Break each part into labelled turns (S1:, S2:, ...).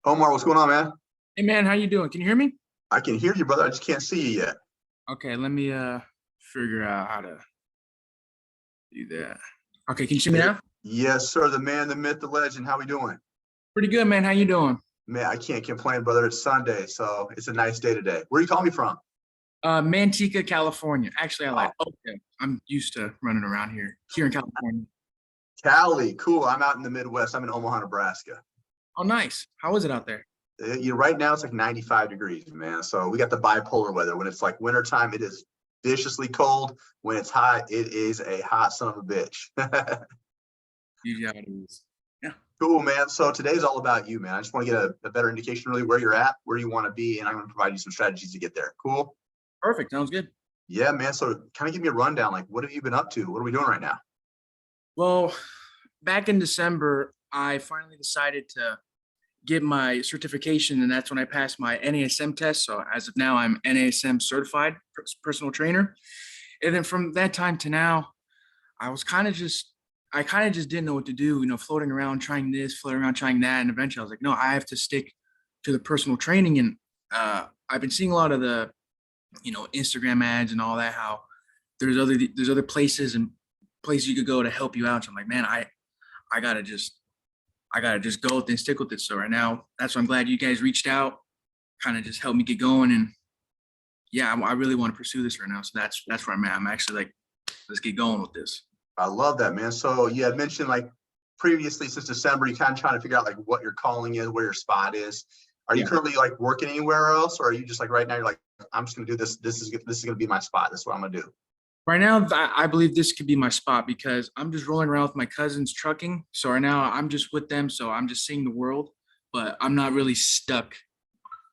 S1: Omar, what's going on, man?
S2: Hey man, how you doing? Can you hear me?
S1: I can hear you, brother. I just can't see you yet.
S2: Okay, let me figure out how to do that. Okay, can you see me
S1: Yeah.
S2: now?
S1: Yes, sir. The man, the myth, the legend. How we doing?
S2: Pretty good, man. How you doing?
S1: Man, I can't complain, brother. It's Sunday, so it's a nice day today. Where you calling me from?
S2: Manteca, California. Actually, I
S1: Oh,
S2: lied. Okay, I'm used to running around here in California.
S1: Cali. Cool. I'm out in the Midwest. I'm in Omaha, Nebraska.
S2: Oh, nice. How is it out there?
S1: Right now it's like 95 degrees, man. So we got the bipolar weather. When it's like wintertime, it is viciously cold. When it's hot, it is a hot son of a bitch.
S2: Usually how it is. Yeah,
S1: Cool, man. So today's all about you, man. I just want to get a better indication really where you're at, where you want to be, and I'm going to provide you some strategies to get there. Cool.
S2: perfect. Sounds good.
S1: Yeah, man. So kind of give me a rundown. Like, what have you been up to? What are we doing right now?
S2: Well, back in December, I finally decided to get my certification, and that's when I passed my NASM test. So as of now, I'm NASM certified personal trainer. And then from that time to now, I was I kind of just didn't know what to do, floating around trying this, floating around trying that. And eventually I was like, no, I have to stick to the personal training. And I've been seeing a lot of the, Instagram ads and all that, how there's other places and places you could go to help you out. So I'm like, man, I gotta just, I gotta just go with it and stick with it. So right now, that's why I'm glad you guys reached out, kind of just helped me get going. And yeah, I really want to pursue this right now. So that's where I'm at. I'm actually like, let's get going with this.
S1: I love that, man. So you had mentioned like previously since December, you kind of trying to figure out like what your calling is, where your spot is. Are you
S2: Yeah.
S1: currently like working anywhere else, or are you just like right now you're like, I'm just gonna do this. This is gonna be my spot. This is what I'm gonna do.
S2: Right now, I believe this could be my spot because I'm just rolling around with my cousins trucking. So right now, I'm just with them. So I'm just seeing the world, but I'm not really stuck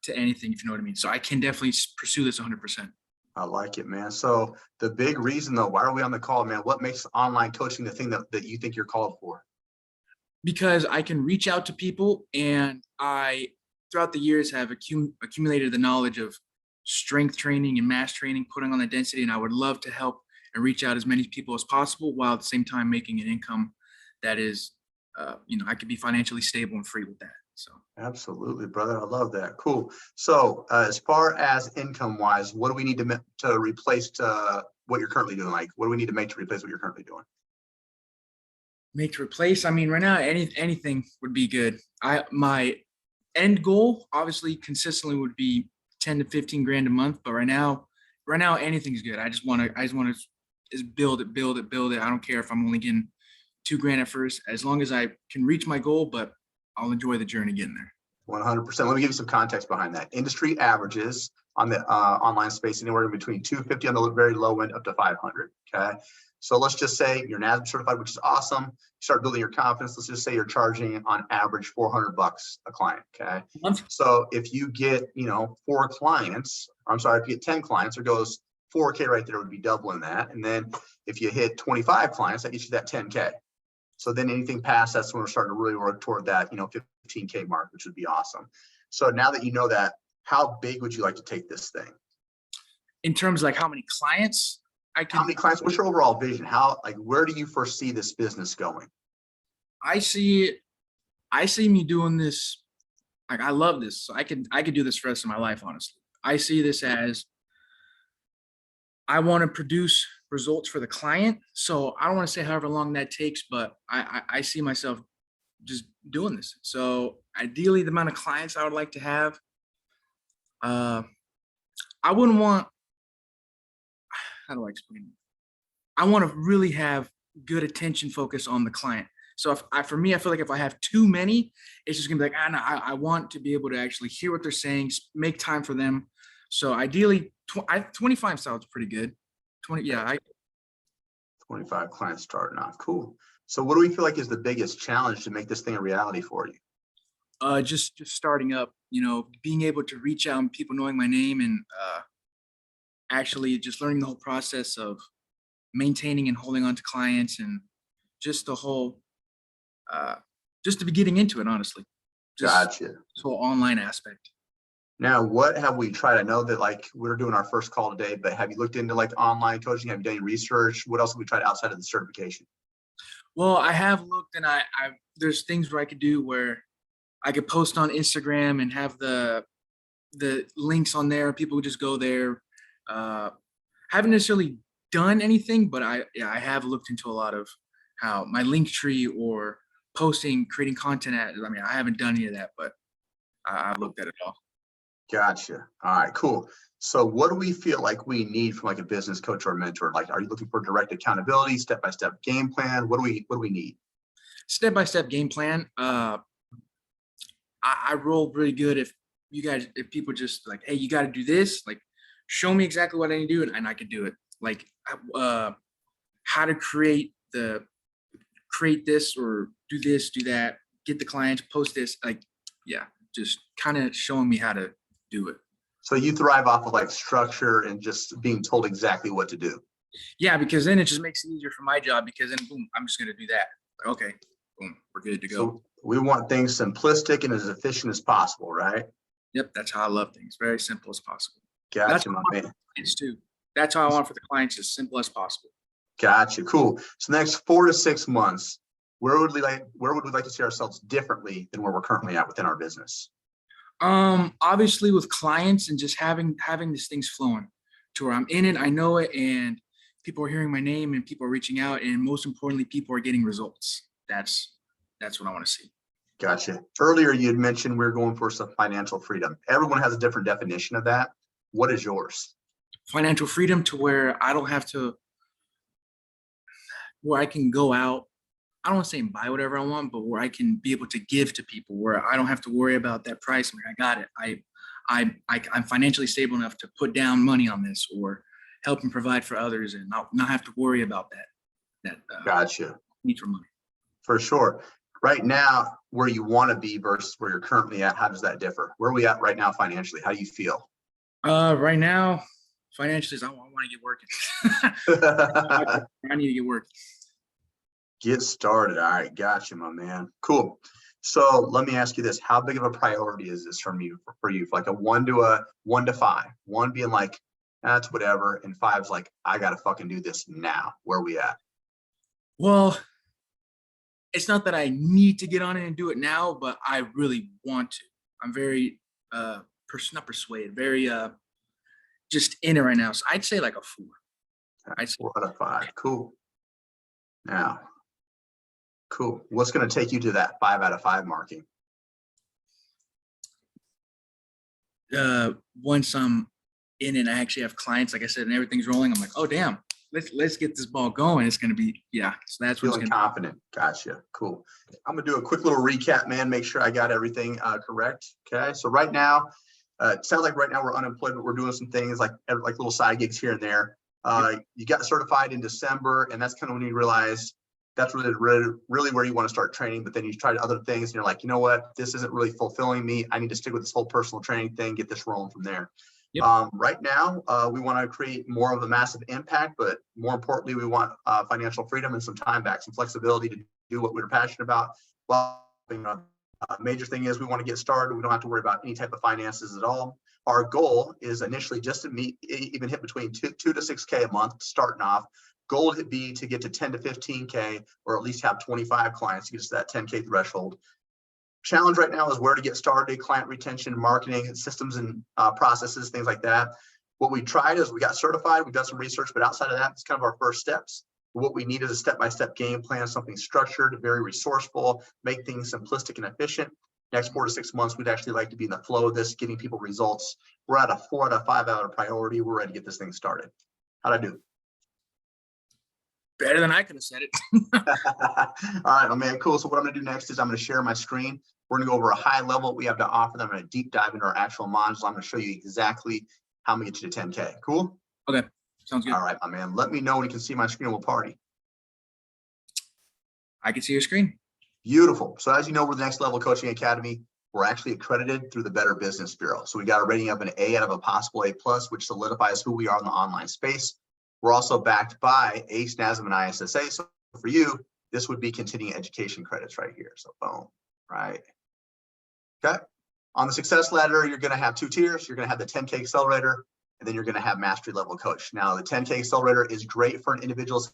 S2: to anything, if you know what I mean. So I can definitely pursue this 100%.
S1: I like it, man. So the big reason though, why are we on the call, man? What makes online coaching the thing that you think you're called for?
S2: Because I can reach out to people, and throughout the years, have accumulated the knowledge of strength training and mass training, putting on the density. And I would love to help and reach out as many people as possible while at the same time making an income that is, I could be financially stable and free with that. So
S1: Absolutely, brother. I love that. Cool. So, as far as income wise, what do we need to replace what you're currently doing? Like, what do we need to make to replace what you're currently doing?
S2: make to replace. I mean, right now, anything would be good. My end goal, obviously, consistently would be 10 to 15 grand a month. But right now, anything's good. I just want to just build it, build it, build it. I don't care if I'm only getting 2 grand at first, as long as I can reach my goal. But I'll enjoy the journey getting there.
S1: 100%. Let me give you some context behind that. Industry averages on the online space anywhere between 250 on the very low end up to 500. Okay. So let's just say you're NASM certified, which is awesome. You start building your confidence. Let's just say you're charging on average 400 bucks a client. Okay.
S2: Month.
S1: So if you get, 4 clients, I'm sorry, if you get 10 clients, it goes 4K right there would be doubling that. And then if you hit 25 clients, that gets you that 10K. So then anything past that's when we're starting to really work toward that, 15K mark, which would be awesome. So now that you know that, how big would you like to take this thing?
S2: In terms of like how many clients I
S1: How
S2: could,
S1: many clients? What's your overall vision? Where do you foresee this business going?
S2: I see it. I see me doing this. Like I love this. So I could do this for the rest of my life, honestly. I see this as I want to produce results for the client. So I don't want to say however long that takes, but I see myself just doing this. So ideally, the amount of clients I would like to have, uh, I wouldn't want, how do I explain it? I want to really have good attention focus on the client. So for me, I feel like if I have too many, it's just gonna be like, no, I want to be able to actually hear what they're saying, make time for them. So ideally, 25 sounds pretty good. 20, yeah,
S1: 25 clients starting off. Cool. So what do we feel like is the biggest challenge to make this thing a reality for you?
S2: just starting up, being able to reach out and people knowing my name, and actually just learning the whole process of maintaining and holding on to clients, and just the whole, just to be getting into it, honestly, just
S1: Gotcha.
S2: this whole online aspect.
S1: Now, what have we tried? I know that like we're doing our first call today, but have you looked into like online coaching? Have you done any research? What else have we tried outside of the certification?
S2: Well, I have looked, and I there's things where I could do where I could post on Instagram and have the links on there. People would just go there. Haven't necessarily done anything, but I have looked into a lot of how my link tree or posting, creating content at. I mean, I haven't done any of that, but I've looked at it all.
S1: Gotcha. All right, cool. So what do we feel like we need from like a business coach or mentor? Like, are you looking for direct accountability, step-by-step game plan? What do we need?
S2: Step-by-step game plan. I roll really good if people just like, hey, you got to do this, like show me exactly what I need to do, and I could do it. Like how to create this or do this, do that, get the clients, post this, like, yeah, just kind of showing me how to do it.
S1: So you thrive off of like structure and just being told exactly what to do.
S2: Yeah, because then it just makes it easier for my job, because then boom, I'm just gonna do that. Like, okay, boom, we're good to go.
S1: So we want things simplistic and as efficient as possible, right?
S2: Yep, that's how I love things. Very simple as possible.
S1: Gotcha, my man.
S2: Clients too. That's how I want for the clients, as simple as possible.
S1: Gotcha. Cool. So the next 4 to 6 months, where would we like to see ourselves differently than where we're currently at within our business?
S2: Obviously with clients and just having these things flowing to where I'm in it, I know it, and people are hearing my name and people are reaching out, and most importantly, people are getting results. That's what I want to see.
S1: Gotcha. Earlier, you had mentioned we're going for some financial freedom. Everyone has a different definition of that. What is yours?
S2: Financial freedom to where I don't have to, where I can go out. I don't want to say buy whatever I want, but where I can be able to give to people, where I don't have to worry about that price. I got it. I'm financially stable enough to put down money on this or help and provide for others, and not have to worry about that
S1: Gotcha.
S2: need for money.
S1: For sure. Right now, where you want to be versus where you're currently at, how does that differ? Where are we at right now financially? How do you feel?
S2: Right now, financially, I want to get working. I need to get working.
S1: Get started. All right. Gotcha, my man. Cool. So let me ask you this. How big of a priority is this for you, like a 1 to 5, 1 being like, that's whatever, and 5's like, I got to fucking do this now. Where are we at?
S2: Well, it's not that I need to get on it and do it now, but I really want to. I'm very, not persuaded, very, just in it right now. So I'd say like a 4.
S1: I'd say 4 out of 5. Cool. Now, cool. What's going to take you to that 5 out of 5 marking?
S2: Once I'm in and I actually have clients, like I said, and everything's rolling, I'm like, oh damn, let's get this ball going. It's gonna be, yeah. So that's what's
S1: feeling confident. Gotcha. Cool. I'm gonna do a quick little recap, man. Make sure I got everything correct. Okay. So right now, it sounds like right now we're unemployed, but we're doing some things like little side gigs here and there. You got certified in December, and that's kind of when you realize that's really where you want to start training. But then you tried other things and you're like, you know what, this isn't really fulfilling me. I need to stick with this whole personal training thing, get this rolling from there. Yep. Right now, we want to create more of a massive impact, but more importantly, we want financial freedom and some time back, some flexibility to do what we're passionate about. Well, major thing is we want to get started. We don't have to worry about any type of finances at all. Our goal is initially just to even hit between 2 to 6K a month starting off. Goal would be to get to 10 to 15K, or at least have 25 clients to get us to that 10K threshold. Challenge right now is where to get started, client retention, marketing, systems and processes, things like that. What we tried is we got certified, we've done some research, but outside of that, it's kind of our first steps. What we need is a step-by-step game plan, something structured, very resourceful, make things simplistic and efficient. Next 4 to 6 months, we'd actually like to be in the flow of this, getting people results. We're at a 4 out of 5 out of priority. We're ready to get this thing started. How'd I do?
S2: Better than I could have said it.
S1: All right, man, cool. So what I'm gonna do next is I'm gonna share my screen. We're gonna go over a high level what we have to offer. Then I'm gonna deep dive into our actual modules. I'm gonna show you exactly how I'm gonna get you to 10K. Cool?
S2: Okay, sounds good.
S1: All right, my man. Let me know when you can see my screen. We'll party.
S2: I can see your screen.
S1: Beautiful. So as you know, we're the Next Level Coaching Academy. We're actually accredited through the Better Business Bureau. So we got a rating of an A out of a possible A+, which solidifies who we are in the online space. We're also backed by ACE, NASM, and ISSA. So for you, this would be continuing education credits right here. So boom, right? Okay. On the success ladder, you're going to have 2 tiers. You're going to have the 10K accelerator, and then you're going to have mastery level coach. Now, the 10K accelerator is great for an individual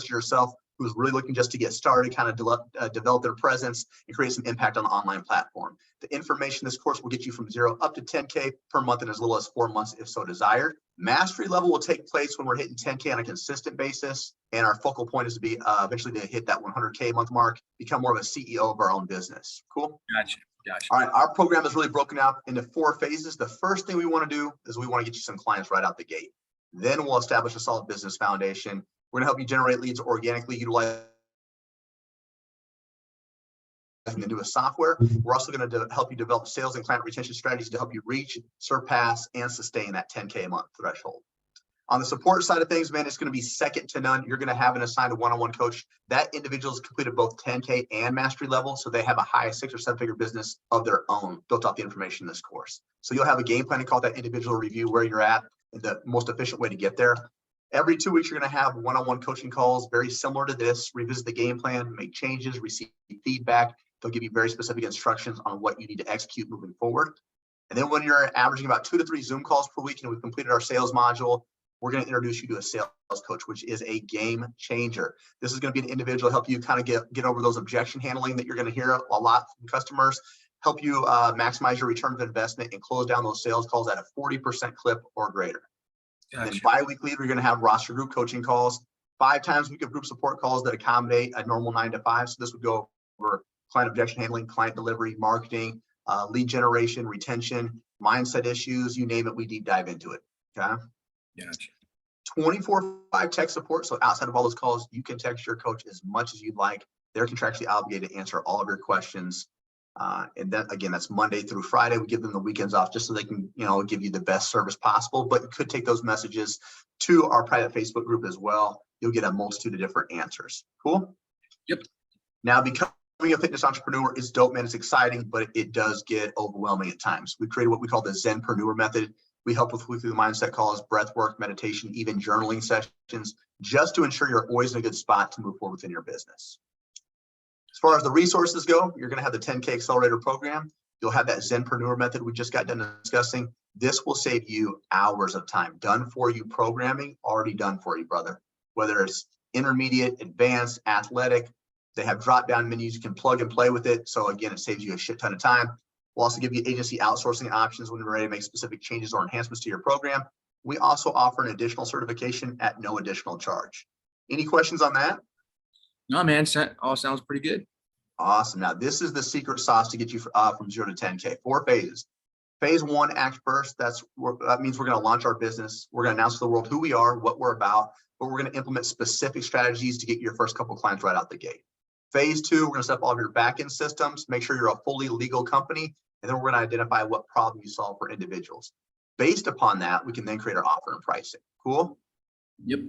S1: yourself who's really looking just to get started, kind of develop their presence and create some impact on the online platform. The information in this course will get you from 0 up to 10K per month in as little as 4 months if so desired. Mastery level will take place when we're hitting 10K on a consistent basis. And our focal point is to be eventually to hit that 100K month mark, become more of a CEO of our own business. Cool?
S2: Gotcha. Gotcha.
S1: All right, our program is really broken out into 4 phases. The first thing we want to do is we want to get you some clients right out the gate. Then we'll establish a solid business foundation. We're going to help you generate leads organically, utilize the newest software. We're also going to help you develop sales and client retention strategies to help you reach, surpass, and sustain that 10K a month threshold. On the support side of things, man, it's going to be second to none. You're going to have an assigned a one-on-one coach. That individual's completed both 10K and mastery level, so they have a high 6 or 7 figure business of their own built off the information in this course. So you'll have a game plan to call that individual review where you're at and the most efficient way to get there. Every 2 weeks, you're going to have one-on-one coaching calls, very similar to this. Revisit the game plan, make changes, receive feedback. They'll give you very specific instructions on what you need to execute moving forward. And then when you're averaging about 2 to 3 Zoom calls per week and we've completed our sales module, we're going to introduce you to a sales coach, which is a game changer. This is going to be an individual help you kind of get over those objection handling that you're going to hear a lot from customers, help you maximize your return of investment and close down those sales calls at a 40% clip or greater. Gotcha. And then bi-weekly, we're going to have roster group coaching calls, 5 times a week of group support calls that accommodate a normal 9 to 5. So this would go over client objection handling, client delivery, marketing, lead generation, retention, mindset issues, you name it, we deep dive into it. Okay.
S2: Gotcha.
S1: 24/5 tech support. So outside of all those calls, you can text your coach as much as you'd like. They're contractually obligated to answer all of your questions. And then again, that's Monday through Friday. We give them the weekends off just so they can, give you the best service possible. But you could take those messages to our private Facebook group as well. You'll get a multitude of different answers. Cool.
S2: Yep.
S1: Now, becoming a fitness entrepreneur is dope, man. It's exciting, but it does get overwhelming at times. We created what we call the Zenpreneur method. We help with weekly mindset calls, breath work, meditation, even journaling sessions, just to ensure you're always in a good spot to move forward within your business. As far as the resources go, you're going to have the 10K Accelerator program. You'll have that Zenpreneur method we just got done discussing. This will save you hours of time. Done for you programming, already done for you, brother. Whether it's intermediate, advanced, athletic, they have drop-down menus. You can plug and play with it. So again, it saves you a shit ton of time. We'll also give you agency outsourcing options when you're ready to make specific changes or enhancements to your program. We also offer an additional certification at no additional charge. Any questions on that?
S2: No, man, all sounds pretty good.
S1: Awesome. Now, this is the secret sauce to get you from 0 to 10K. 4 phases. Phase 1, act first. That means we're going to launch our business. We're going to announce to the world who we are, what we're about, but we're going to implement specific strategies to get your first couple clients right out the gate. Phase 2, we're going to set up all of your back-end systems, make sure you're a fully legal company, and then we're going to identify what problem you solve for individuals. Based upon that, we can then create our offer and pricing. Cool?
S2: Yep.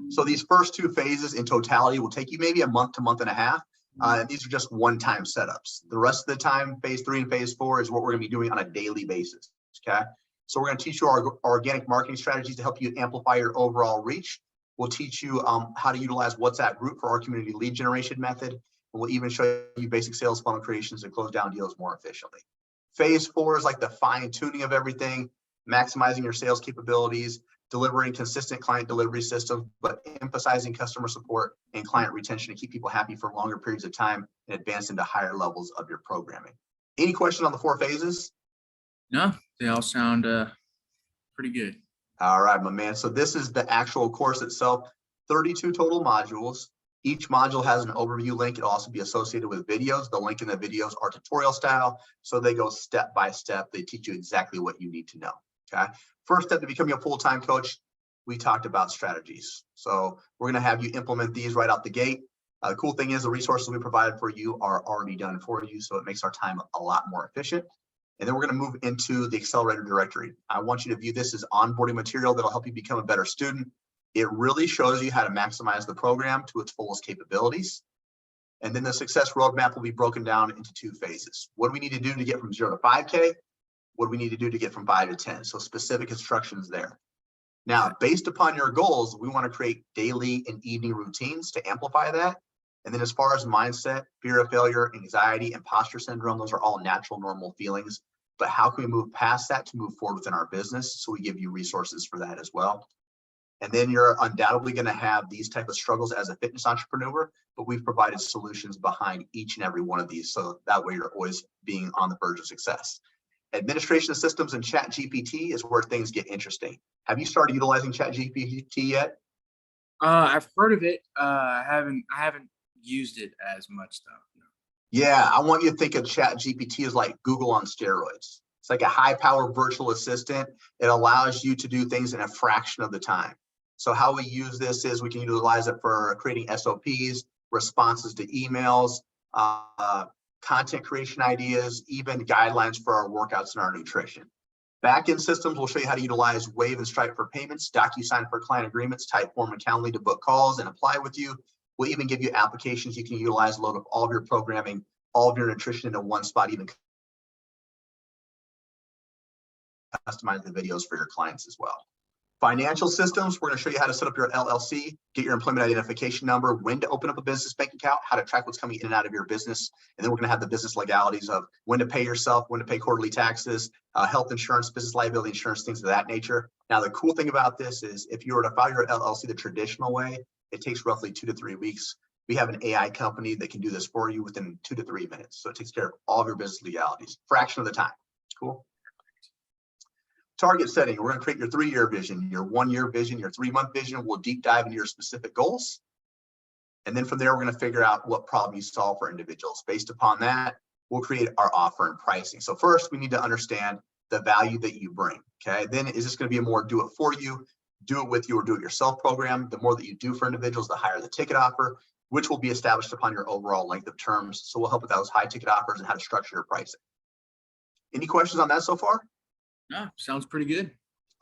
S1: So these first 2 phases in totality will take you maybe a month to month and a half. And these are just one-time setups. The rest of the time, phase 3 and phase 4 is what we're going to be doing on a daily basis. Okay. So we're going to teach you our organic marketing strategies to help you amplify your overall reach. We'll teach you how to utilize WhatsApp group for our community lead generation method. And we'll even show you basic sales funnel creations to close down deals more efficiently. Phase 4 is like the fine tuning of everything, maximizing your sales capabilities, delivering consistent client delivery systems, but emphasizing customer support and client retention to keep people happy for longer periods of time and advance into higher levels of your programming. Any questions on the 4 phases?
S2: No, they all sound pretty good.
S1: All right, my man. So this is the actual course itself, 32 total modules. Each module has an overview link. It'll also be associated with videos. The link in the videos are tutorial style, so they go step by step. They teach you exactly what you need to know. Okay. First step to becoming a full-time coach, we talked about strategies. So we're going to have you implement these right out the gate. The cool thing is the resources we provided for you are already done for you, so it makes our time a lot more efficient. And then we're going to move into the Accelerator directory. I want you to view this as onboarding material that'll help you become a better student. It really shows you how to maximize the program to its fullest capabilities. And then the success roadmap will be broken down into 2 phases. What do we need to do to get from 0 to 5K? What do we need to do to get from 5 to 10? So specific instructions there. Now, based upon your goals, we want to create daily and evening routines to amplify that. And then as far as mindset, fear of failure, anxiety, imposter syndrome, those are all natural, normal feelings. But how can we move past that to move forward within our business? So we give you resources for that as well. And then you're undoubtedly going to have these type of struggles as a fitness entrepreneur, but we've provided solutions behind each and every one of these. So that way you're always being on the verge of success. Administration of systems and Chat GPT is where things get interesting. Have you started utilizing Chat GPT yet?
S2: I've heard of it. I haven't used it as much though. No.
S1: Yeah, I want you to think of Chat GPT as like Google on steroids. It's like a high-powered virtual assistant. It allows you to do things in a fraction of the time. So how we use this is we can utilize it for creating SOPs, responses to emails, content creation ideas, even guidelines for our workouts and our nutrition. Backend systems will show you how to utilize Wave and Stripe for payments, DocuSign for client agreements, Typeform and Calendly to book calls and apply with you. We'll even give you applications you can utilize, load up all of your programming, all of your nutrition into one spot, even customize the videos for your clients as well. Financial systems, we're going to show you how to set up your LLC, get your employment identification number, when to open up a business bank account, how to track what's coming in and out of your business. And then we're going to have the business legalities of when to pay yourself, when to pay quarterly taxes, health insurance, business liability insurance, things of that nature. Now, the cool thing about this is if you were to file your LLC the traditional way, it takes roughly 2 to 3 weeks. We have an AI company that can do this for you within 2 to 3 minutes. So it takes care of all of your business legalities, fraction of the time. Cool. Target setting, we're going to create your 3-year vision, your 1-year vision, your 3-month vision. We'll deep dive into your specific goals. And then from there, we're going to figure out what problem you solve for individuals. Based upon that, we'll create our offer and pricing. So first, we need to understand the value that you bring. Okay. Then is this going to be a more do it for you, do it with you, or do it yourself program? The more that you do for individuals, the higher the ticket offer, which will be established upon your overall length of terms. So we'll help with those high ticket offers and how to structure your pricing. Any questions on that so far?
S2: No, sounds pretty good.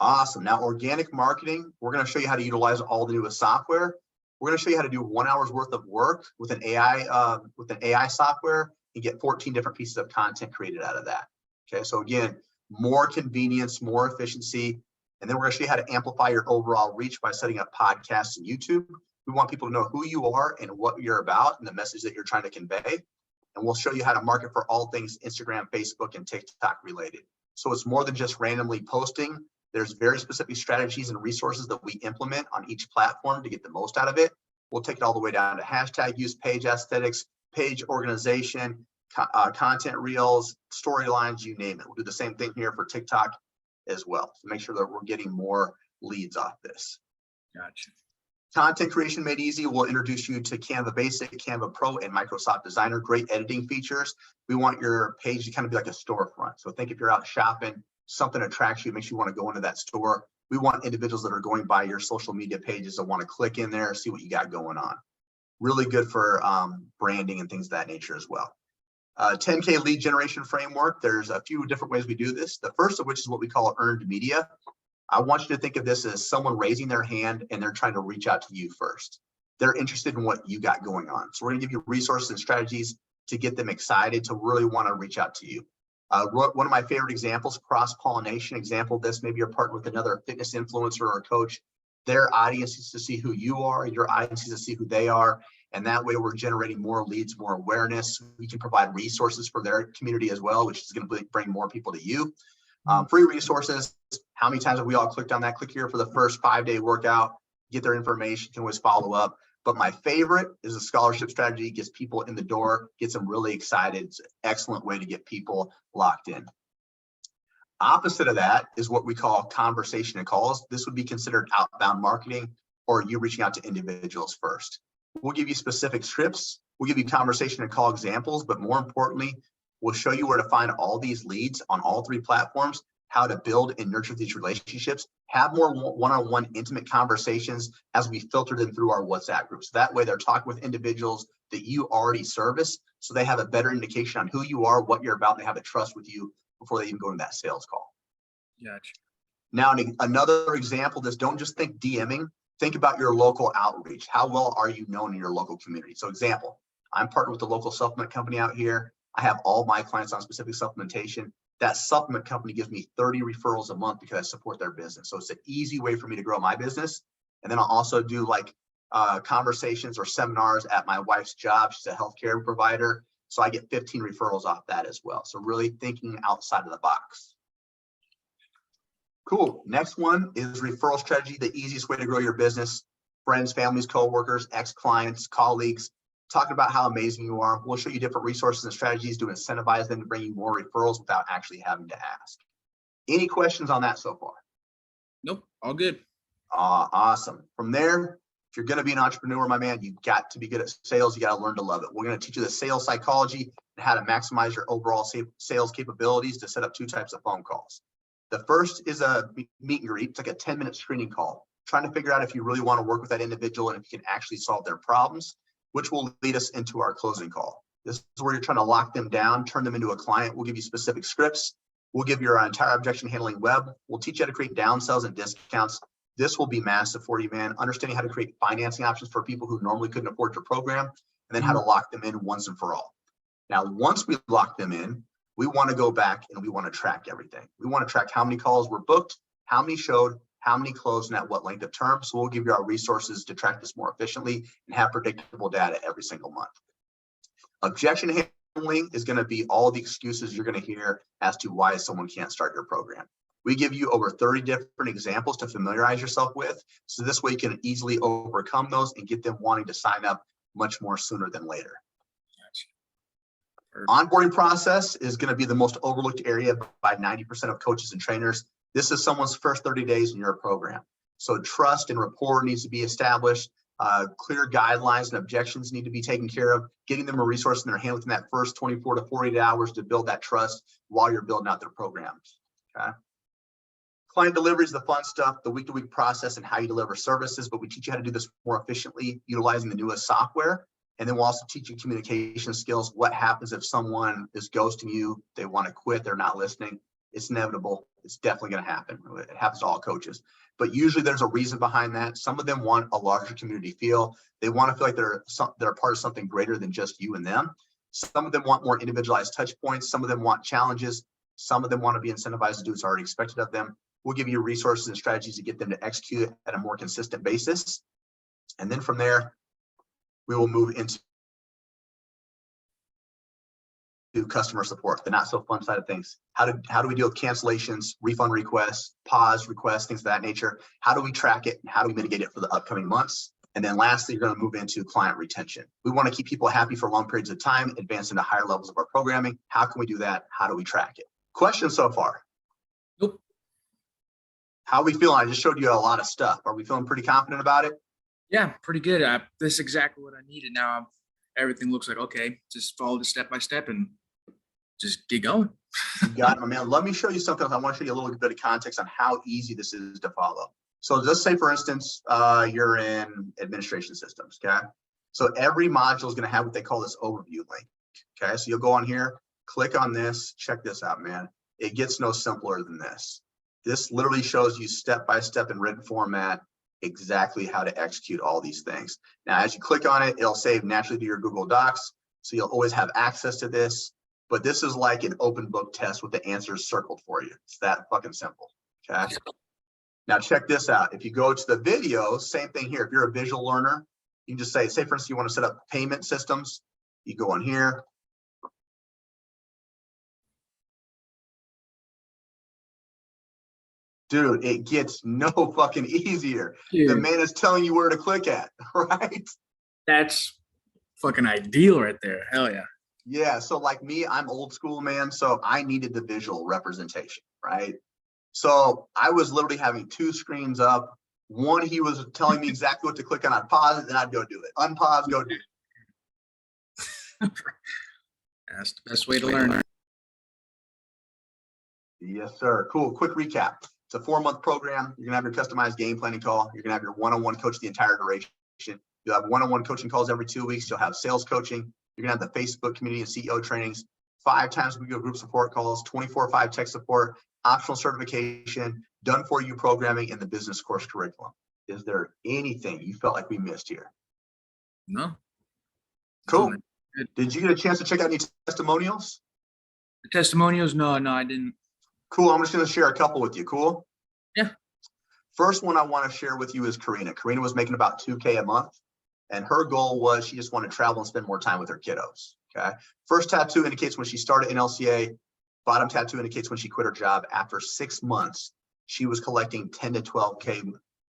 S1: Awesome. Now, organic marketing, we're going to show you how to utilize all the newest software. We're going to show you how to do 1 hour's worth of work with an AI software and get 14 different pieces of content created out of that. Okay. So again, more convenience, more efficiency. And then we're going to show you how to amplify your overall reach by setting up podcasts and YouTube. We want people to know who you are and what you're about and the message that you're trying to convey. And we'll show you how to market for all things Instagram, Facebook, and TikTok related. So it's more than just randomly posting. There's very specific strategies and resources that we implement on each platform to get the most out of it. We'll take it all the way down to hashtag use, page aesthetics, page organization, content reels, storylines, you name it. We'll do the same thing here for TikTok as well. So make sure that we're getting more leads off this.
S2: Gotcha.
S1: Content creation made easy. We'll introduce you to Canva Basic, Canva Pro, and Microsoft Designer. Great editing features. We want your page to kind of be like a storefront. So think if you're out shopping, something attracts you, makes you want to go into that store. We want individuals that are going by your social media pages that want to click in there, see what you got going on. Really good for branding and things of that nature as well. 10K lead generation framework. There's a few different ways we do this. The first of which is what we call earned media. I want you to think of this as someone raising their hand and they're trying to reach out to you first. They're interested in what you got going on. So we're going to give you resources and strategies to get them excited to really want to reach out to you. One of my favorite examples, cross-pollination example of this, maybe you're partnered with another fitness influencer or coach. Their audience is to see who you are, your audience is to see who they are. And that way we're generating more leads, more awareness. We can provide resources for their community as well, which is going to bring more people to you. Free resources. How many times have we all clicked on that? Click here for the first 5-day workout, get their information, can always follow up. But my favorite is a scholarship strategy, gets people in the door, gets them really excited. It's an excellent way to get people locked in. Opposite of that is what we call conversation and calls. This would be considered outbound marketing or you reaching out to individuals first. We'll give you specific scripts. We'll give you conversation and call examples, but more importantly, we'll show you where to find all these leads on all 3 platforms, how to build and nurture these relationships, have more one-on-one intimate conversations as we filter them through our WhatsApp groups. That way they're talking with individuals that you already service, so they have a better indication on who you are, what you're about, and they have a trust with you before they even go into that sales call.
S2: Gotcha.
S1: Now, another example of this, don't just think DMing, think about your local outreach. How well are you known in your local community? So example, I'm partnered with a local supplement company out here. I have all my clients on specific supplementation. That supplement company gives me 30 referrals a month because I support their business. So it's an easy way for me to grow my business. And then I'll also do like conversations or seminars at my wife's job. She's a healthcare provider. So I get 15 referrals off that as well. So really thinking outside of the box. Cool. Next one is referral strategy, the easiest way to grow your business. Friends, families, coworkers, ex-clients, colleagues, talk about how amazing you are. We'll show you different resources and strategies to incentivize them to bring you more referrals without actually having to ask. Any questions on that so far?
S2: Nope, all good.
S1: Awesome. From there, if you're going to be an entrepreneur, my man, you got to be good at sales. You got to learn to love it. We're going to teach you the sales psychology and how to maximize your overall sales capabilities to set up 2 types of phone calls. The first is a meet and greet. It's like a 10-minute screening call, trying to figure out if you really want to work with that individual and if you can actually solve their problems, which will lead us into our closing call. This is where you're trying to lock them down, turn them into a client. We'll give you specific scripts. We'll give you our entire objection handling web. We'll teach you how to create downsells and discounts. This will be massive for you, man. Understanding how to create financing options for people who normally couldn't afford your program, and then how to lock them in once and for all. Now, once we lock them in, we want to go back and we want to track everything. We want to track how many calls were booked, how many showed, how many closed, and at what length of term. So we'll give you our resources to track this more efficiently and have predictable data every single month. Objection handling is going to be all the excuses you're going to hear as to why someone can't start your program. We give you over 30 different examples to familiarize yourself with. So this way you can easily overcome those and get them wanting to sign up much more sooner than later. Onboarding process is going to be the most overlooked area by 90% of coaches and trainers. This is someone's first 30 days in your program. So trust and rapport needs to be established. Clear guidelines and objections need to be taken care of, getting them a resource in their hand within that first 24 to 48 hours to build that trust while you're building out their programs. Okay. Client delivery is the fun stuff, the week-to-week process and how you deliver services, but we teach you how to do this more efficiently utilizing the newest software. And then we'll also teach you communication skills. What happens if someone is ghosting you, they want to quit, they're not listening? It's inevitable. It's definitely going to happen. It happens to all coaches. But usually there's a reason behind that. Some of them want a larger community feel. They want to feel like they're part of something greater than just you and them. Some of them want more individualized touch points. Some of them want challenges. Some of them want to be incentivized to do what's already expected of them. We'll give you resources and strategies to get them to execute at a more consistent basis. And then from there, we will move into customer support, the not so fun side of things. How do we deal with cancellations, refund requests, pause requests, things of that nature? How do we track it and how do we mitigate it for the upcoming months? And then lastly, you're going to move into client retention. We want to keep people happy for long periods of time, advance into higher levels of our programming. How can we do that? How do we track it? Questions so far?
S2: Nope.
S1: How are we feeling? I just showed you a lot of stuff. Are we feeling pretty confident about it?
S2: Yeah, pretty good. This is exactly what I needed. Now everything looks like, okay, just follow the step by step and just get going.
S1: You got it, my man. Let me show you something. I want to show you a little bit of context on how easy this is to follow. So let's say, for instance, you're in administration systems, okay? So every module is going to have what they call this overview link, okay? So you'll go on here, click on this, check this out, man. It gets no simpler than this. This literally shows you step by step in written format exactly how to execute all these things. Now, as you click on it, it'll save naturally to your Google Docs. So you'll always have access to this, but this is like an open book test with the answers circled for you. It's that fucking simple, okay? Now check this out. If you go to the video, same thing here. If you're a visual learner, you can just say, for instance, you want to set up payment systems. You go on here. Dude, it gets no fucking easier. Dude. The man is telling you where to click at, right?
S2: That's fucking ideal right there. Hell yeah.
S1: Yeah, so like me, I'm old school, man. So I needed the visual representation, right? So I was literally having 2 screens up. One, he was telling me exactly what to click on. I'd pause it, then I'd go do it. Unpause, go do it.
S2: That's the best way to learn.
S1: Yes, sir. Cool. Quick recap. It's a 4-month program. You're gonna have your customized game planning call. You're gonna have your one-on-one coach the entire duration. You'll have one-on-one coaching calls every 2 weeks. You'll have sales coaching. You're gonna have the Facebook community and CEO trainings. 5 times a week of group support calls, 24/5 tech support, optional certification, done for you programming, in the business course curriculum. Is there anything you felt like we missed here?
S2: No.
S1: Cool. Did you get a chance to check out any testimonials?
S2: The testimonials? No, I didn't.
S1: Cool. I'm just going to share a couple with you. Cool.
S2: Yeah.
S1: First one I want to share with you is Karina. Karina was making about $2K a month, and her goal was she just wanted to travel and spend more time with her kiddos. Okay. First tattoo indicates when she started NLCA. Bottom tattoo indicates when she quit her job. After 6 months, she was collecting 10 to 12K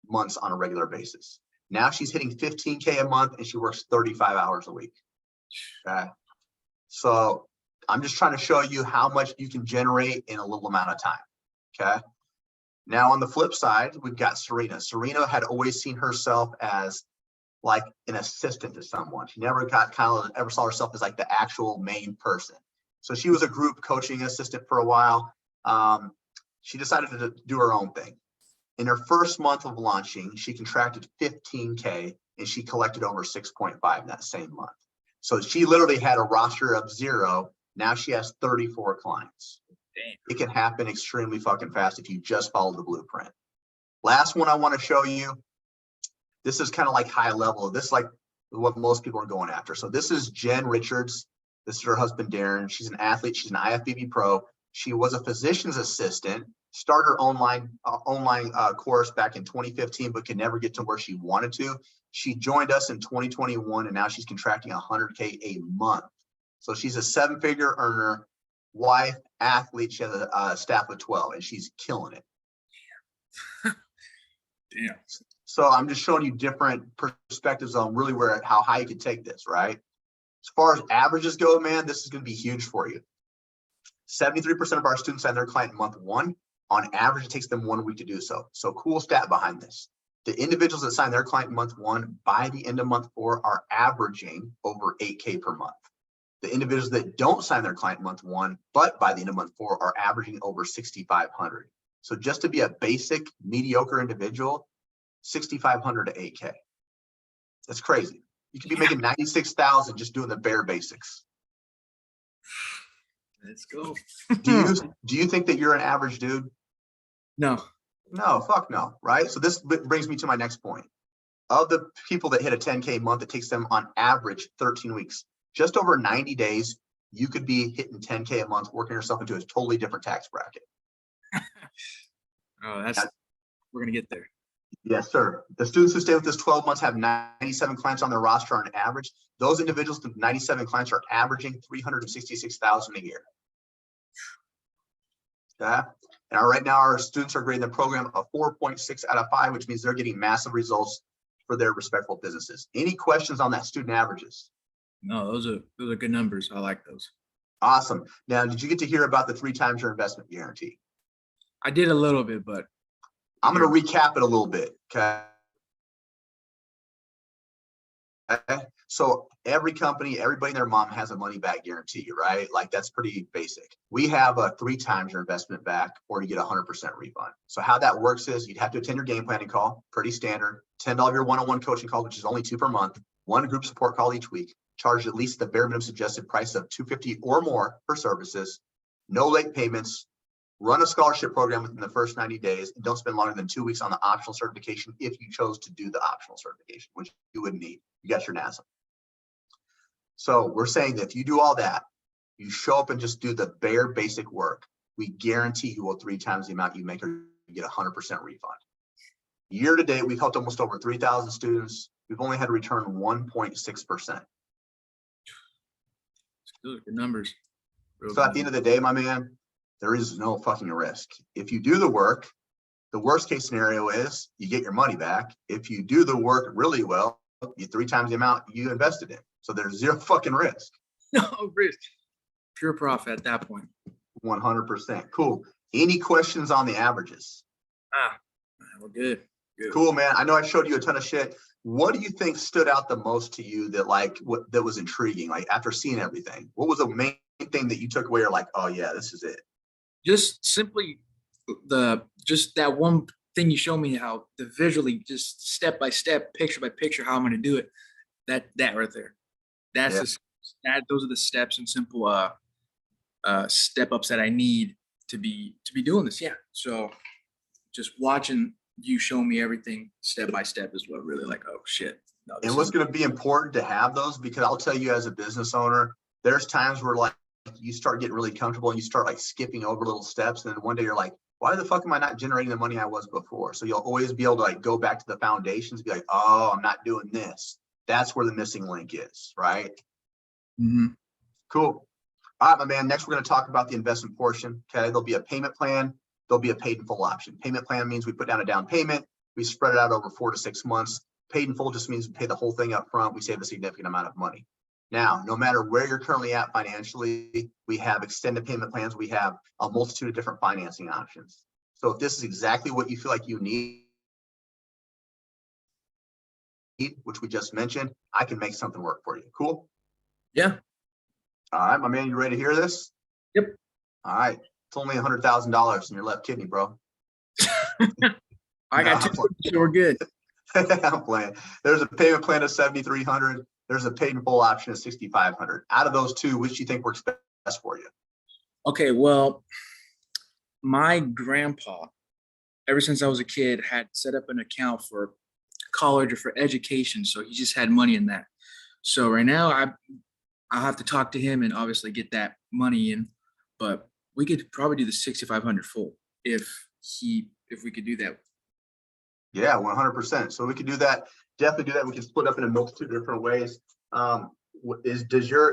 S1: months on a regular basis. Now she's hitting 15K a month and she works 35 hours a week. Okay. So I'm just trying to show you how much you can generate in a little amount of time. Okay. Now on the flip side, we've got Serena. Serena had always seen herself as like an assistant to someone. She never got ever saw herself as like the actual main person. So she was a group coaching assistant for a while. She decided to do her own thing. In her first month of launching, she contracted 15K and she collected over 6.5 that same month. So she literally had a roster of 0. Now she has 34 clients.
S2: Damn.
S1: It can happen extremely fucking fast if you just follow the blueprint. Last one I want to show you. This is kind of like high level. This is like what most people are going after. So this is Jen Richards. This is her husband, Darren. She's an athlete. She's an IFBB pro. She was a physician's assistant, started her online course back in 2015, but could never get to where she wanted to. She joined us in 2021, and now she's contracting 100K a month. So she's a 7-figure earner, wife, athlete. She has a staff of 12, and she's killing it.
S2: Damn.
S1: So I'm just showing you different perspectives on really how high you can take this, right? As far as averages go, man, this is going to be huge for you. 73% of our students sign their client in month 1. On average, it takes them 1 week to do so. So cool stat behind this. The individuals that sign their client in month 1, by the end of month 4, are averaging over 8K per month. The individuals that don't sign their client in month 1, but by the end of month 4, are averaging over 6,500. So just to be a basic, mediocre individual, 6,500 to 8K. That's crazy. You could be making 96,000 just doing the bare basics.
S2: Let's go.
S1: Do you think that you're an average dude?
S2: No.
S1: No, fuck no, right? So this brings me to my next point. Of the people that hit a 10K month, it takes them on average 13 weeks. Just over 90 days, you could be hitting 10K a month, working yourself into a totally different tax bracket.
S2: Oh, we're going to get there.
S1: Yes, sir. The students who stay with us 12 months have 97 clients on their roster on average. Those individuals with 97 clients are averaging 366,000 a year. Okay. And right now, our students are grading the program a 4.6 out of 5, which means they're getting massive results for their respectful businesses. Any questions on that student averages?
S2: No, those are good numbers. I like those.
S1: Awesome. Now, did you get to hear about the 3 times your investment guarantee?
S2: I did a little bit, but
S1: I'm going to recap it a little bit. Okay. So every company, everybody and their mom has a money back guarantee, right? Like that's pretty basic. We have a 3 times your investment back, or you get 100% refund. So how that works is you'd have to attend your game planning call, pretty standard, $10 of your one-on-one coaching call, which is only 2 per month, 1 group support call each week, charged at least the bare minimum suggested price of $250 or more for services, no late payments, run a scholarship program within the first 90 days, and don't spend longer than 2 weeks on the optional certification if you chose to do the optional certification, which you would need. You got your NASA. So we're saying that if you do all that, you show up and just do the bare basic work, we guarantee you will 3 times the amount you make, or you get 100% refund. Year to date, we've helped almost over 3,000 students. We've only had to return 1.6%.
S2: Those are good numbers.
S1: So at the end of the day, my man, there is no fucking risk. If you do the work, the worst case scenario is you get your money back. If you do the work really well, you 3 times the amount you invested in. So there's 0 fucking risk.
S2: No risk. Pure profit at that point.
S1: 100%. Cool. Any questions on the averages?
S2: We're good. Good.
S1: Cool, man. I know I showed you a ton of shit. What do you think stood out the most to you that was intriguing? Like after seeing everything, what was the main thing that you took away? You're like, oh yeah, this is it.
S2: Just simply just that one thing you show me, how the visually, just step by step, picture by picture, how I'm going to do it. That right there. Those are the steps and simple step ups that I need to be doing this. Yeah. So just watching you show me everything step by step is what really like, oh shit. No,
S1: and what's going to be important to have those, because I'll tell you as a business owner, there's times where like you start getting really comfortable and you start like skipping over little steps. And then one day you're like, why the fuck am I not generating the money I was before? So you'll always be able to like go back to the foundations, be like, oh, I'm not doing this. That's where the missing link is, right?
S2: Mm-hmm.
S1: Cool. All right, my man. Next, we're going to talk about the investment portion. Okay. There'll be a payment plan. there'll be a paid in full option. Payment plan means we put down a down payment, we spread it out over 4 to 6 months. Paid in full just means we pay the whole thing up front. We save a significant amount of money. Now, no matter where you're currently at financially, we have extended payment plans. We have a multitude of different financing options. So if this is exactly what you feel like you need, which we just mentioned, I can make something work for you. Cool?
S2: Yeah.
S1: All right, my man, you ready to hear this?
S2: Yep.
S1: All right. It's only $100,000 in your left kidney, bro.
S2: I got two, so we're good.
S1: I'm playing. There's a payment plan of $7,300. There's a paid in full option of $6,500. Out of those two, which do you think works best for you?
S2: Okay, well, my grandpa, ever since I was a kid, had set up an account for college or for education, so he just had money in that. So right now, I'll have to talk to him and obviously get that money in, but we could probably do the 6,500 full if we could do that.
S1: Yeah, 100%. So we could do that. Definitely do that. We can split up in a multitude of different ways. Does your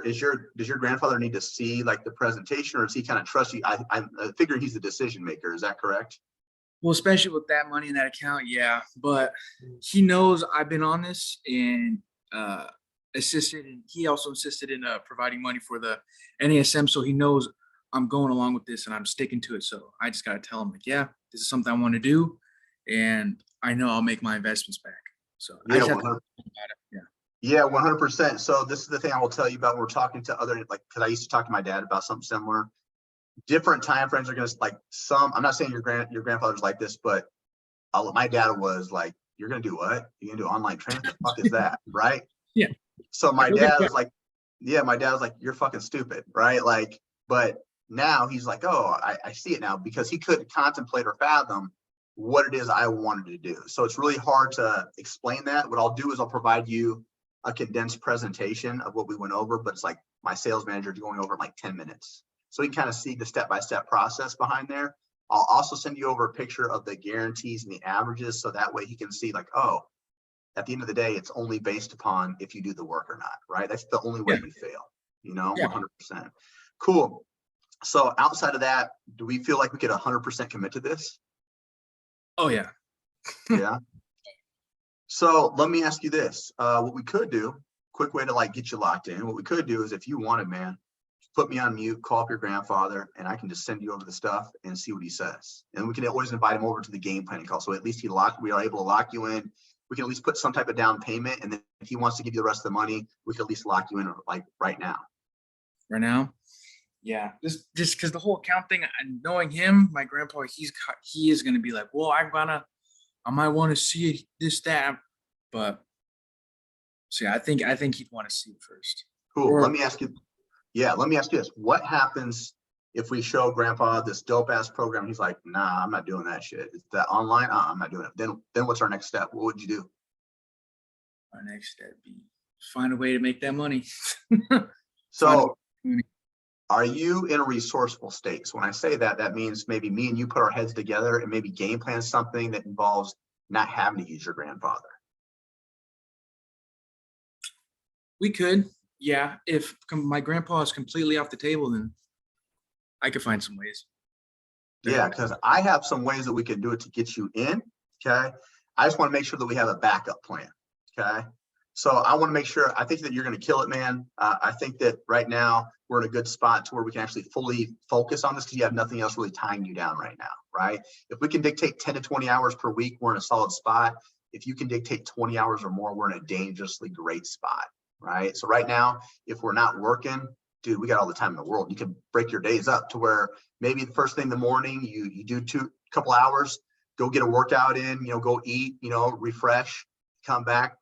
S1: grandfather need to see like the presentation, or does he kind of trust you? I figure he's the decision maker. Is that correct?
S2: Well, especially with that money in that account, yeah. But he knows I've been on this and assisted, and he also insisted in providing money for the NASM, so he knows I'm going along with this and I'm sticking to it. So I just got to tell him, like, yeah, this is something I want to do, and I know I'll make my investments back. So
S1: Yeah,
S2: I just have to
S1: 100%.
S2: yeah.
S1: Yeah, 100%. So this is the thing I will tell you about when we're talking to other, like, because I used to talk to my dad about something similar. Different time frames are going to, like, I'm not saying your grandfather's like this, but my dad was like, you're going to do what? You're going to do online training? What the fuck is that? Right?
S2: Yeah.
S1: So my dad was like, you're fucking stupid. Right? Like, but now he's like, oh, I see it now, because he couldn't contemplate or fathom what it is I wanted to do. So it's really hard to explain that. What I'll do is I'll provide you a condensed presentation of what we went over, but it's like my sales manager going over in like 10 minutes. So you can kind of see the step-by-step process behind there. I'll also send you over a picture of the guarantees and the averages, so that way he can see, like, oh, at the end of the day, it's only based upon if you do the work or not, right? That's the only way you fail, 100%. Cool. So outside of that, do we feel like we could 100% commit to this?
S2: Oh, yeah.
S1: Yeah. So let me ask you this. What we could do, quick way to like get you locked in. What we could do is, if you wanted, man, put me on mute, call up your grandfather, and I can just send you over the stuff and see what he says. And we can always invite him over to the game planning call. So at least we are able to lock you in. We can at least put some type of down payment. And then if he wants to give you the rest of the money, we can at least lock you in like right now.
S2: Right now? Yeah. Just because the whole account thing, knowing him, my grandpa, he is going to be like, well, I might want to see this, that, but see, I think he'd want to see it first.
S1: Cool. Let me ask you this. What happens if we show grandpa this dope ass program? He's like, nah, I'm not doing that shit. Is that online? I'm not doing it. Then what's our next step? What would you do?
S2: Our next step be find a way to make that money.
S1: So are you in a resourceful state? So when I say that, that means maybe me and you put our heads together and maybe game plan something that involves not having to use your grandfather.
S2: We could, yeah. If my grandpa is completely off the table, then I could find some ways.
S1: Yeah, because I have some ways that we can do it to get you in. Okay. I just want to make sure that we have a backup plan. Okay. So I want to make sure, I think that you're going to kill it, man. I think that right now we're in a good spot to where we can actually fully focus on this, because you have nothing else really tying you down right now, right? If we can dictate 10 to 20 hours per week, we're in a solid spot. If you can dictate 20 hours or more, we're in a dangerously great spot, right? So right now, if we're not working, dude, we got all the time in the world. You can break your days up to where maybe the first thing in the morning, you do couple hours, go get a workout in, go eat, refresh, come back,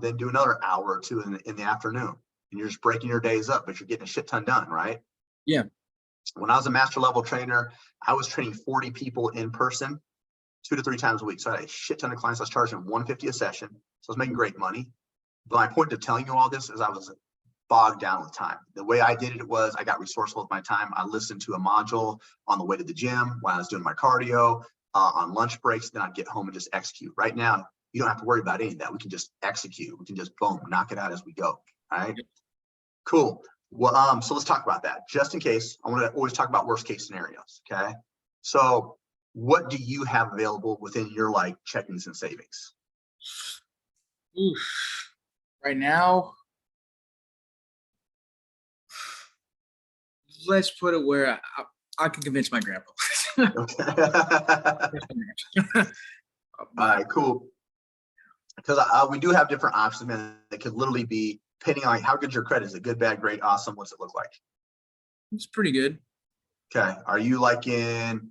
S1: then do another hour or two in the afternoon, and you're just breaking your days up, but you're getting a shit ton done, right?
S2: Yeah.
S1: When I was a master level trainer, I was training 40 people in person 2 to 3 times a week. So I had a shit ton of clients. I was charging $150 a session. So I was making great money. But my point to telling you all this is I was bogged down with time. The way I did it was I got resourceful with my time. I listened to a module on the way to the gym while I was doing my cardio, on lunch breaks. Then I'd get home and just execute. Right now, you don't have to worry about any of that. We can just execute. We can just boom, knock it out as we go. All right. Cool. Well, so let's talk about that. Just in case, I want to always talk about worst case scenarios. Okay. So what do you have available within your like checkings and savings?
S2: Oof. Right now, let's put it where I can convince my grandpa.
S1: Okay. All right, cool. Because we do have different options, man. It could literally be depending on how good your credit is. It good, bad, great, awesome. What's it look like?
S2: It's pretty good.
S1: Okay. Are you like in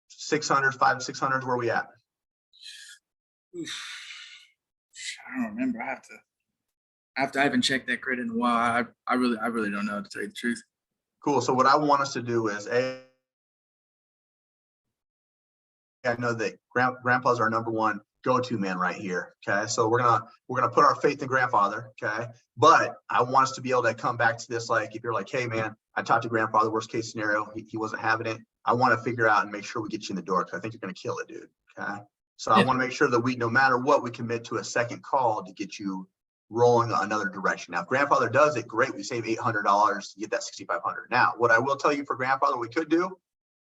S1: 600, 500, 600? Where are we at?
S2: Oof. I don't remember. I haven't checked that credit in a while. I really don't know, to tell you the truth.
S1: Cool. So what I want us to do is, I know that grandpa's our number one go-to man right here. Okay. So we're gonna put our faith in grandfather. Okay. But I want us to be able to come back to this. Like, if you're like, hey man, I talked to grandfather, worst case scenario, he wasn't having it. I want to figure out and make sure we get you in the door, because I think you're going to kill it, dude. Okay. So I
S2: Yeah.
S1: want to make sure that we, no matter what, we commit to a second call to get you rolling another direction. Now, if grandfather does it, great. We save $800 to get that 6,500. Now, what I will tell you for grandfather, we could do,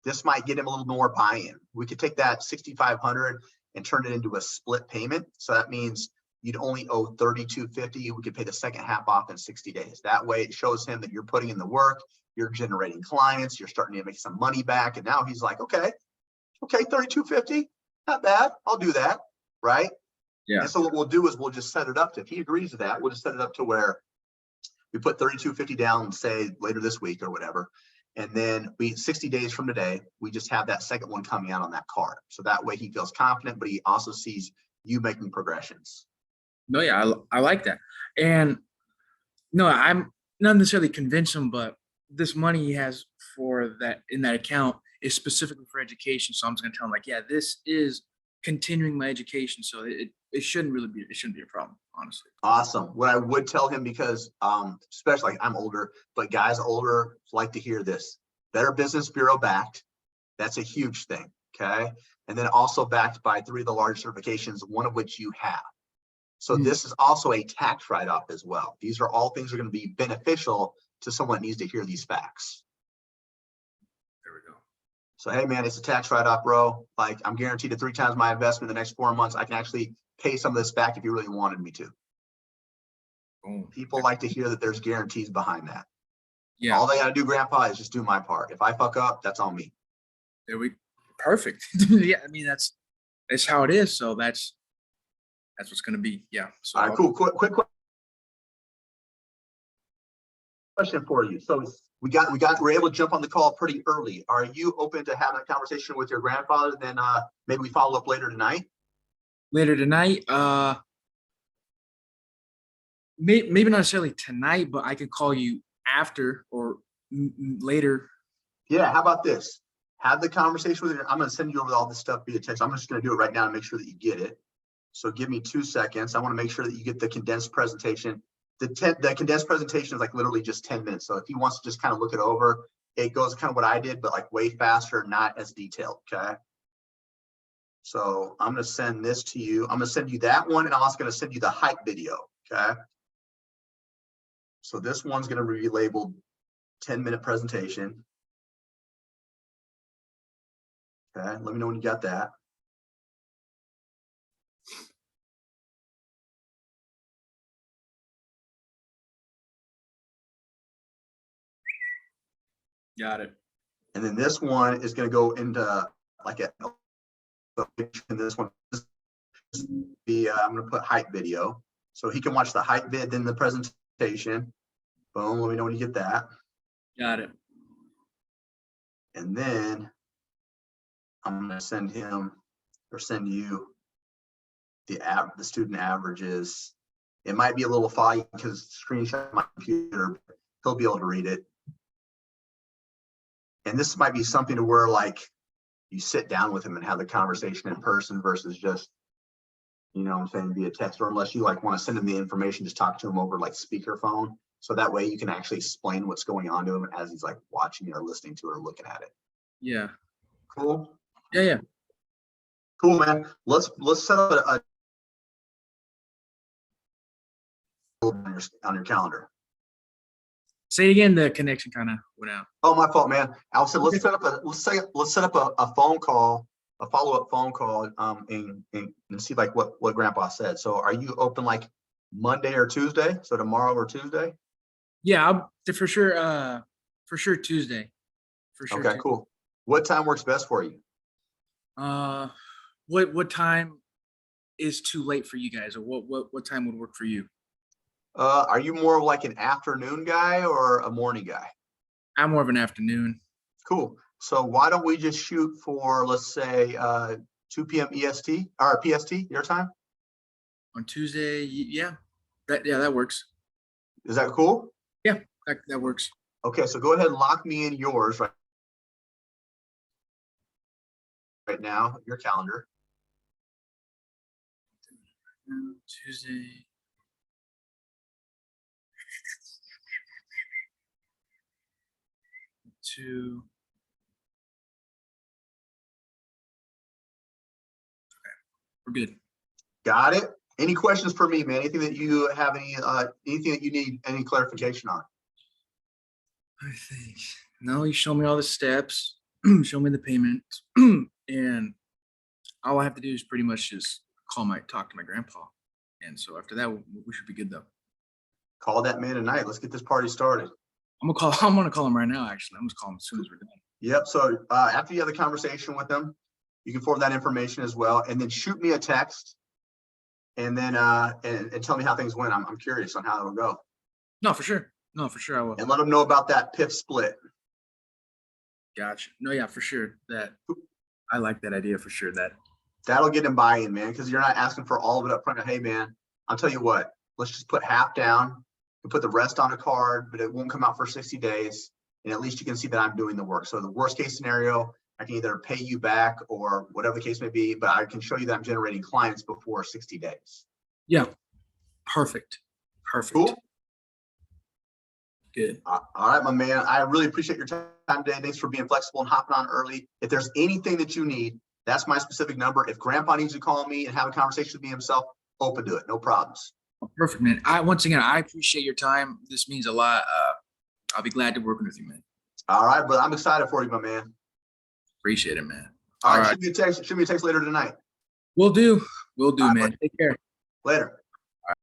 S1: this might get him a little more buy-in. We could take that 6,500 and turn it into a split payment. So that means you'd only owe 3,250. We could pay the second half off in 60 days. That way it shows him that you're putting in the work, you're generating clients, you're starting to make some money back. And now he's like, okay, 3,250, not bad. I'll do that, right?
S2: Yeah.
S1: And so what we'll do is we'll just set it up to, if he agrees to that, we'll just set it up to where we put 3,250 down, say later this week or whatever. And then 60 days from today, we just have that second one coming out on that card. So that way he feels confident, but he also sees you making progressions.
S2: No, yeah, I like that. And no, I'm not necessarily convinced him, but this money he has for that in that account is specifically for education. So I'm just gonna tell him like, yeah, this is continuing my education. So it shouldn't be a problem, honestly.
S1: Awesome. What I would tell him, because especially like I'm older, but guys older like to hear this. Better Business Bureau backed. That's a huge thing. Okay. And then also backed by 3 of the large certifications, one of which you have. So this is also a tax write-off as well. These are all things that are going to be beneficial to someone that needs to hear these facts.
S2: There we go.
S1: So, hey man, it's a tax write-off, bro. Like, I'm guaranteed to 3 times my investment in the next 4 months. I can actually pay some of this back if you really wanted me to.
S2: Boom.
S1: People like to hear that there's guarantees behind that.
S2: Yeah.
S1: All they got to do, grandpa, is just do my part. If I fuck up, that's on me.
S2: Perfect. Yeah, I mean that's how it is. So that's what's gonna be. Yeah. So
S1: All right, cool. Quick question for you. So we're able to jump on the call pretty early. Are you open to having a conversation with your grandfather? Then maybe we follow up later tonight.
S2: Later tonight, maybe not necessarily tonight, but I could call you after or later.
S1: Yeah. How about this? Have the conversation with her. I'm going to send you over all this stuff via text. I'm just going to do it right now and make sure that you get it. So give me 2 seconds. I want to make sure that you get the condensed presentation. The condensed presentation is like literally just 10 minutes. So if he wants to just kind of look it over, it goes kind of what I did, but like way faster, not as detailed. Okay. So I'm going to send this to you. I'm going to send you that one, and I'm also going to send you the hype video. Okay. So this one's going to be labeled 10-minute presentation. Okay. Let me know when you got that.
S2: Got it.
S1: And then this one is going to go into like in this one I'm going to put hype video, so he can watch the hype vid, then the presentation. Boom. Let me know when you get that.
S2: Got it.
S1: And then I'm going to send you the student averages. It might be a little foggy because screenshot my computer, but he'll be able to read it. And this might be something to where like you sit down with him and have the conversation in person versus just, you know what I'm saying, via text, or unless you like want to send him the information, just talk to him over like speakerphone. So that way you can actually explain what's going on to him as he's like watching it or listening to it or looking at it.
S2: Yeah.
S1: Cool.
S2: Yeah.
S1: Cool, man. Let's set up a on your calendar.
S2: Say it again. The connection kind of went out.
S1: Oh, my fault, man. I said let's set up a phone call a follow-up phone call, and see like what grandpa said. So are you open like Monday or Tuesday? So tomorrow or Tuesday?
S2: Yeah, for sure. For sure Tuesday. For sure.
S1: Okay,
S2: Tuesday.
S1: cool. What time works best for you?
S2: What time is too late for you guys, or what time would work for you?
S1: Are you more of like an afternoon guy or a morning guy?
S2: I'm more of an afternoon.
S1: Cool. So why don't we just shoot for, let's say, 2 p.m. EST or PST, your time?
S2: On Tuesday. Yeah, that works.
S1: Is that cool?
S2: Yeah, that works.
S1: Okay, so go ahead and lock me in yours right now, your calendar.
S2: Tuesday. Two. Okay, we're good.
S1: Got it. Any questions for me, man? Anything that you have anything that you need any clarification on?
S2: I think no. You show me all the steps. Show me the payment, and all I have to do is pretty much just talk to my grandpa. And so after that, we should be good though.
S1: Call that man tonight. Let's get this party started.
S2: I'm gonna call him right now. Actually, I'm gonna call him as soon as we're done.
S1: Yep. So after you have the conversation with them, you can forward that information as well, and then shoot me a text, and then and tell me how things went. I'm curious on how it'll go.
S2: No, for sure. No, for sure I will.
S1: And let them know about that PIF split.
S2: Gotcha. No, yeah, for sure. I like that idea for sure.
S1: That'll get them buy-in, man, because you're not asking for all of it up front. Hey, man, I'll tell you what. Let's just put half down and put the rest on a card, but it won't come out for 60 days. And at least you can see that I'm doing the work. So the worst case scenario, I can either pay you back or whatever the case may be, but I can show you that I'm generating clients before 60 days.
S2: Yeah. Perfect.
S1: Cool.
S2: Good.
S1: All right, my man. I really appreciate your time today. Thanks for being flexible and hopping on early. If there's anything that you need, that's my specific number. If grandpa needs to call me and have a conversation with me himself, open to it. No problems.
S2: Perfect, man. Once again, I appreciate your time. This means a lot. I'll be glad to work with you, man.
S1: All right, but I'm excited for you, my man.
S2: Appreciate it, man.
S1: All right. Shoot me a text later tonight.
S2: We'll do,
S1: All right,
S2: man.
S1: buddy.
S2: Take care.
S1: Later.